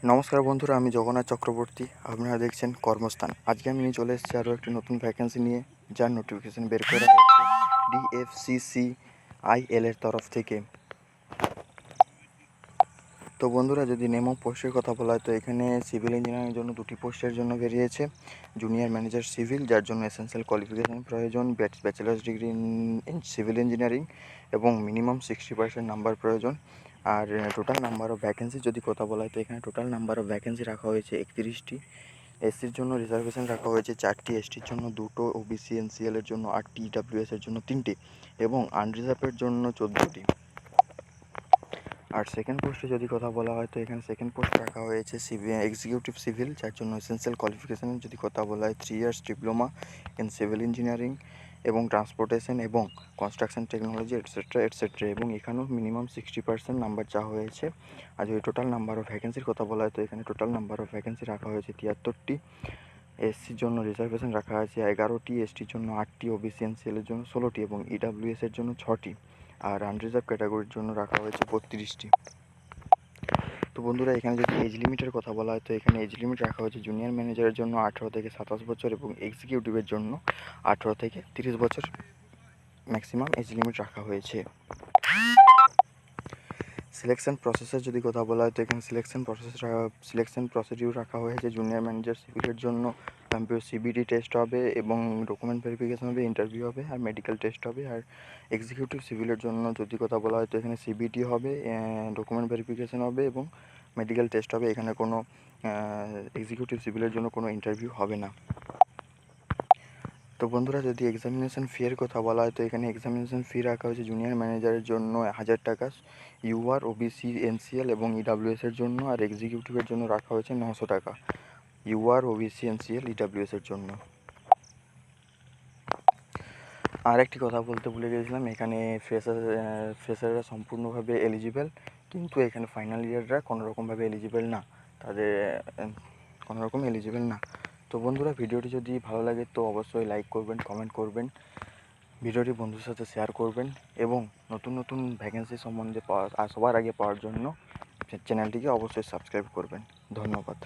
নমস্কার বন্ধুরা, আমি জগন্নাথ চক্রবর্তী। আপনারা দেখছেন কর্মস্থান। আজকে আমি চলে এসেছি আরও একটি নতুন ভ্যাকেন্সি নিয়ে, যার নোটিফিকেশান বের করা হয়েছে DFCCIL এর তরফ থেকে। তো বন্ধুরা, যদি নেম অফ পোস্টের কথা বলা হয় তো এখানে সিভিল ইঞ্জিনিয়ারিংয়ের জন্য দুটি পোস্টের জন্য বেরিয়েছে। জুনিয়র ম্যানেজার সিভিল, যার জন্য এসেন্সিয়াল কোয়ালিফিকেশান প্রয়োজন bachelor's degree in civil engineering এবং মিনিমাম 60% নাম্বার প্রয়োজন। আর টোটাল নাম্বার অফ ভ্যাকেন্সি যদি কথা বলা হয় তো এখানে টোটাল নাম্বার অফ ভ্যাকেন্সি রাখা হয়েছে 31টি। এসসির জন্য রিজার্ভেশন রাখা হয়েছে 4টি, এসটির জন্য 2টো, ওবিসি এনসিএল এর জন্য 8টি, ইডাব্লিউএস এর জন্য 3টি এবং আনরিজার্ভের জন্য 14টি। আর সেকেন্ড পোস্টে যদি কথা বলা হয় তো এখানে সেকেন্ড পোস্ট রাখা হয়েছে এক্সিকিউটিভ সিভিল, যার জন্য এসেন্সিয়াল কোয়ালিফিকেশানের যদি কথা বলা হয় 3 years diploma in civil engineering এবং ট্রান্সপোর্টেশন এবং কনস্ট্রাকশন টেকনোলজি এটসেট্রা এবং এখানেও মিনিমাম 60% নাম্বার চাওয়া হয়েছে। আর যদি টোটাল নাম্বার অফ ভ্যাকেন্সির কথা বলা হয় তো এখানে টোটাল নাম্বার অফ ভ্যাকেন্সি রাখা হয়েছে 73টি। এসসির জন্য রিজার্ভেশন রাখা হয়েছে 11টি, এসটির জন্য 8টি, ওবিসি এনসিএল এর জন্য 16টি এবং ইডাব্লিউএস এর জন্য 6টি। আর আনরিজার্ভ ক্যাটাগরির জন্য রাখা হয়েছে 32টি। তো বন্ধুরা, এখানে যদি এজ লিমিটের কথা বলা হয় তো এখানে এজ লিমিট রাখা হয়েছে জুনিয়র ম্যানেজারের জন্য 18 থেকে 27 বছর এবং এক্সিকিউটিভের জন্য 18 থেকে 30 বছর ম্যাক্সিমাম এজ লিমিট রাখা হয়েছে। সিলেকশন প্রসেসের যদি কথা বলা হয় তো এখানে সিলেকশন প্রসিডিউর রাখা হয়েছে জুনিয়র ম্যানেজার সিভিলের জন্য সিবিটি টেস্ট হবে এবং ডকুমেন্ট ভেরিফিকেশন হবে, ইন্টারভিউ হবে আর মেডিকেল টেস্ট হবে। আর এক্সিকিউটিভ সিভিলের জন্য যদি কথা বলা হয় তো এখানে সিবিটি হবে, ডকুমেন্ট ভেরিফিকেশন হবে এবং মেডিকেল টেস্ট হবে। এখানে কোনো এক্সিকিউটিভ সিভিলের জন্য কোনো ইন্টারভিউ হবে না। তো বন্ধুরা, যদি এক্সামিনেশন ফি এর কথা বলা হয় তো এখানে এক্সামিনেশন ফি রাখা হয়েছে জুনিয়র ম্যানেজারের জন্য 1000 টাকা ইউআর, ওবিসি এনসিএল এবং ইডাব্লিউএস এর জন্য। আর এক্সিকিউটিভের জন্য রাখা হয়েছে 900 টাকা ইউআর, ওবিসি এনসিএল, ইডাব্লিউএস এর জন্য। আর একটি কথা বলতে ভুলে গিয়েছিলাম, এখানে ফ্রেশাররা সম্পূর্ণভাবে এলিজিবল, কিন্তু এখানে ফাইনাল ইয়াররা কোনোরকমভাবে এলিজিবল না, তাদের কোনোরকম এলিজিবল না। তো বন্ধুরা, ভিডিওটি যদি ভালো লাগে তো অবশ্যই লাইক করবেন, কমেন্ট করবেন, ভিডিওটি বন্ধুদের সাথে শেয়ার করবেন এবং নতুন নতুন ভ্যাকেন্সি সম্বন্ধে সবার আগে পাওয়ার জন্য চ্যানেলটিকে অবশ্যই সাবস্ক্রাইব করবেন। ধন্যবাদ।